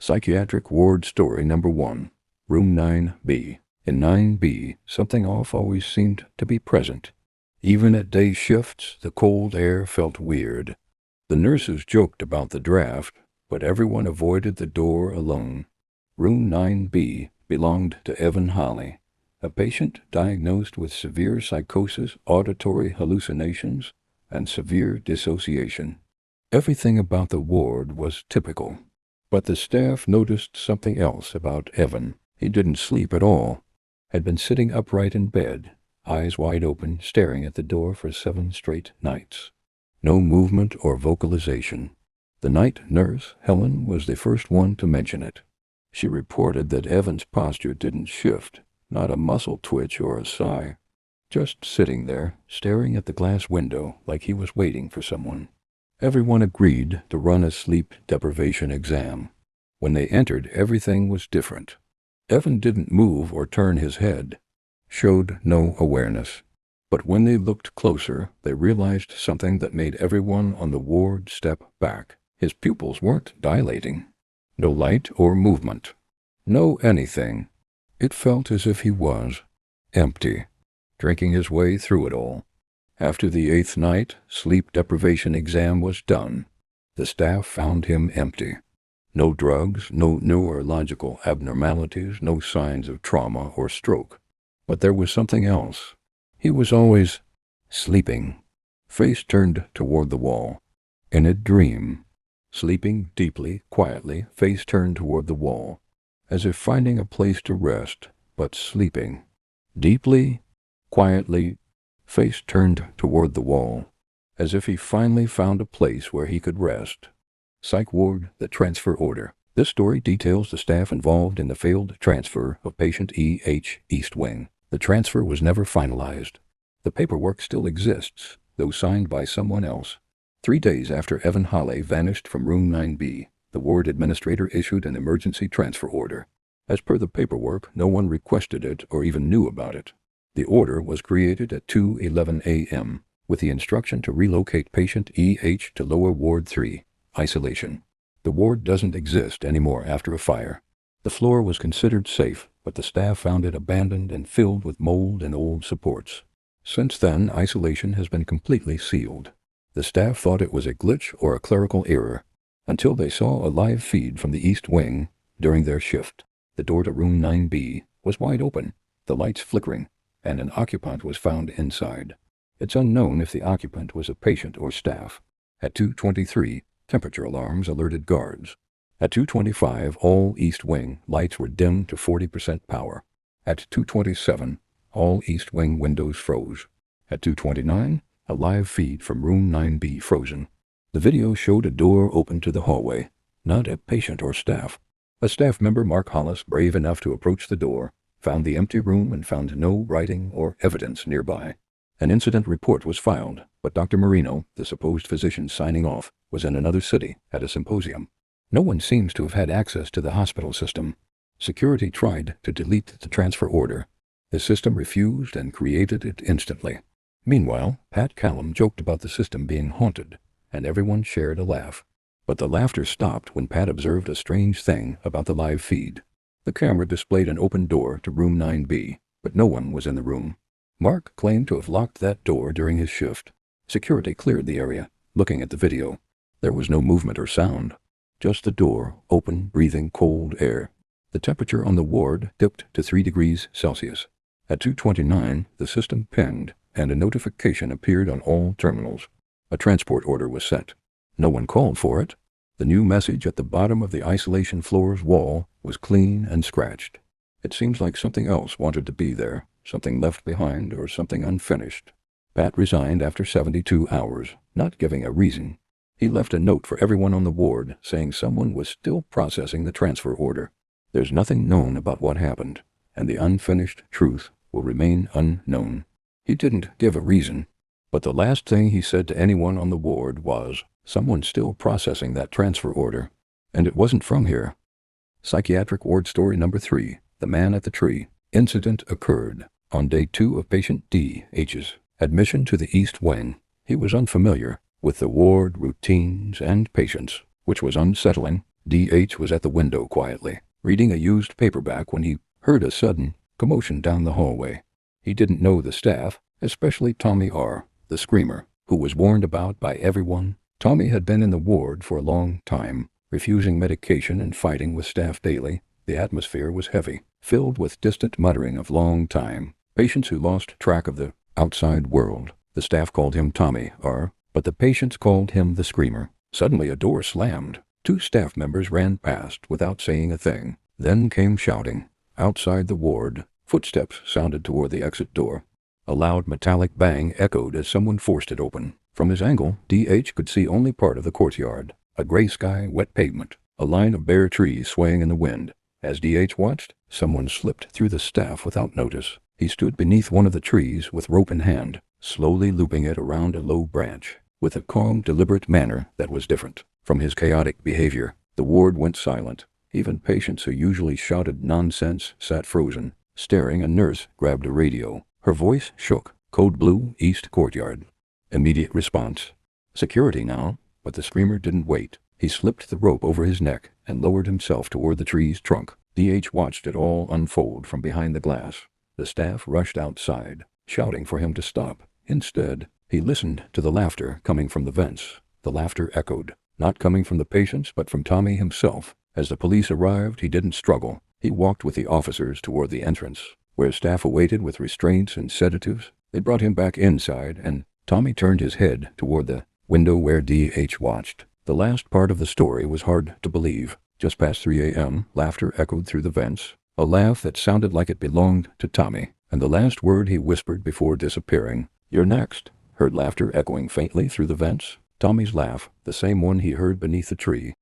Psychiatric Ward Story Number 1, Room 9B. In 9B, something off always seemed to be present. Even at day shifts, the cold air felt weird. The nurses joked about the draft, but everyone avoided the door alone. Room 9B belonged to Evan Holly, a patient diagnosed with severe psychosis, auditory hallucinations, and severe dissociation. Everything about the ward was typical. But the staff noticed something else about Evan. He didn't sleep at all, had been sitting upright in bed, eyes wide open, staring at the door for 7 straight nights. No movement or vocalization. The night nurse, Helen, was the first one to mention it. She reported that Evan's posture didn't shift, not a muscle twitch or a sigh. Just sitting there, staring at the glass window like he was waiting for someone. Everyone agreed to run a sleep deprivation exam. When they entered, everything was different. Evan didn't move or turn his head, showed no awareness. But when they looked closer, they realized something that made everyone on the ward step back. His pupils weren't dilating. No light or movement. No anything. It felt as if he was empty, drinking his way through it all. After the 8th night, sleep deprivation exam was done. The staff found him empty. No drugs, no neurological abnormalities, no signs of trauma or stroke. But there was something else. He was always sleeping, face turned toward the wall, in a dream, sleeping deeply, quietly, face turned toward the wall, as if finding a place to rest, but sleeping, deeply, quietly, face turned toward the wall, as if he finally found a place where he could rest. Psych Ward, the transfer order. This story details the staff involved in the failed transfer of patient E.H. East Wing. The transfer was never finalized. The paperwork still exists, though signed by someone else. 3 days after Evan Holly vanished from Room 9B, the ward administrator issued an emergency transfer order. As per the paperwork, no one requested it or even knew about it. The order was created at 2:11 a.m. with the instruction to relocate patient E.H. to Lower Ward 3, isolation. The ward doesn't exist anymore after a fire. The floor was considered safe, but the staff found it abandoned and filled with mold and old supports. Since then, isolation has been completely sealed. The staff thought it was a glitch or a clerical error, until they saw a live feed from the East Wing during their shift. The door to Room 9B was wide open, the lights flickering, and an occupant was found inside. It's unknown if the occupant was a patient or staff. At 2:23, temperature alarms alerted guards. At 2:25, all East Wing lights were dimmed to 40% power. At 2:27, all East Wing windows froze. At 2:29, a live feed from Room 9B frozen. The video showed a door open to the hallway, not a patient or staff. A staff member, Mark Hollis, brave enough to approach the door, found the empty room and found no writing or evidence nearby. An incident report was filed, but Dr. Marino, the supposed physician signing off, was in another city at a symposium. No one seems to have had access to the hospital system. Security tried to delete the transfer order. The system refused and created it instantly. Meanwhile, Pat Callum joked about the system being haunted, and everyone shared a laugh. But the laughter stopped when Pat observed a strange thing about the live feed. The camera displayed an open door to Room 9B, but no one was in the room. Mark claimed to have locked that door during his shift. Security cleared the area, looking at the video. There was no movement or sound, just the door, open, breathing cold air. The temperature on the ward dipped to 3 degrees Celsius. At 2:29, the system pinged, and a notification appeared on all terminals. A transport order was sent. No one called for it. The new message at the bottom of the isolation floor's wall was clean and scratched. It seems like something else wanted to be there, something left behind or something unfinished. Pat resigned after 72 hours, not giving a reason. He left a note for everyone on the ward saying someone was still processing the transfer order. There's nothing known about what happened, and the unfinished truth will remain unknown. He didn't give a reason, but the last thing he said to anyone on the ward was, "Someone's still processing that transfer order, and it wasn't from here." Psychiatric Ward Story Number 3, The Man at the Tree. Incident occurred on day 2 of patient D.H.'s admission to the East Wing. He was unfamiliar with the ward routines and patients, which was unsettling. D.H. was at the window quietly, reading a used paperback when he heard a sudden commotion down the hallway. He didn't know the staff, especially Tommy R., the screamer, who was warned about by everyone. Tommy had been in the ward for a long time, refusing medication and fighting with staff daily. The atmosphere was heavy, filled with distant muttering of long time patients who lost track of the outside world. The staff called him Tommy R., but the patients called him the screamer. Suddenly a door slammed. 2 staff members ran past without saying a thing. Then came shouting. Outside the ward, footsteps sounded toward the exit door. A loud metallic bang echoed as someone forced it open. From his angle, D.H. could see only part of the courtyard. A gray sky, wet pavement, a line of bare trees swaying in the wind. As D.H. watched, someone slipped through the staff without notice. He stood beneath one of the trees with rope in hand, slowly looping it around a low branch, with a calm, deliberate manner that was different from his chaotic behavior. The ward went silent. Even patients who usually shouted nonsense sat frozen, staring. A nurse grabbed a radio. Her voice shook. Code Blue, East Courtyard. Immediate response. Security now. But the screamer didn't wait. He slipped the rope over his neck and lowered himself toward the tree's trunk. D.H. watched it all unfold from behind the glass. The staff rushed outside, shouting for him to stop. Instead, he listened to the laughter coming from the vents. The laughter echoed, not coming from the patients but from Tommy himself. As the police arrived, he didn't struggle. He walked with the officers toward the entrance, where staff awaited with restraints and sedatives. They brought him back inside, and Tommy turned his head toward the window where D.H. watched. The last part of the story was hard to believe. Just past 3 a.m., laughter echoed through the vents, a laugh that sounded like it belonged to Tommy, and the last word he whispered before disappearing, "You're next," heard laughter echoing faintly through the vents. Tommy's laugh, the same one he heard beneath the tree,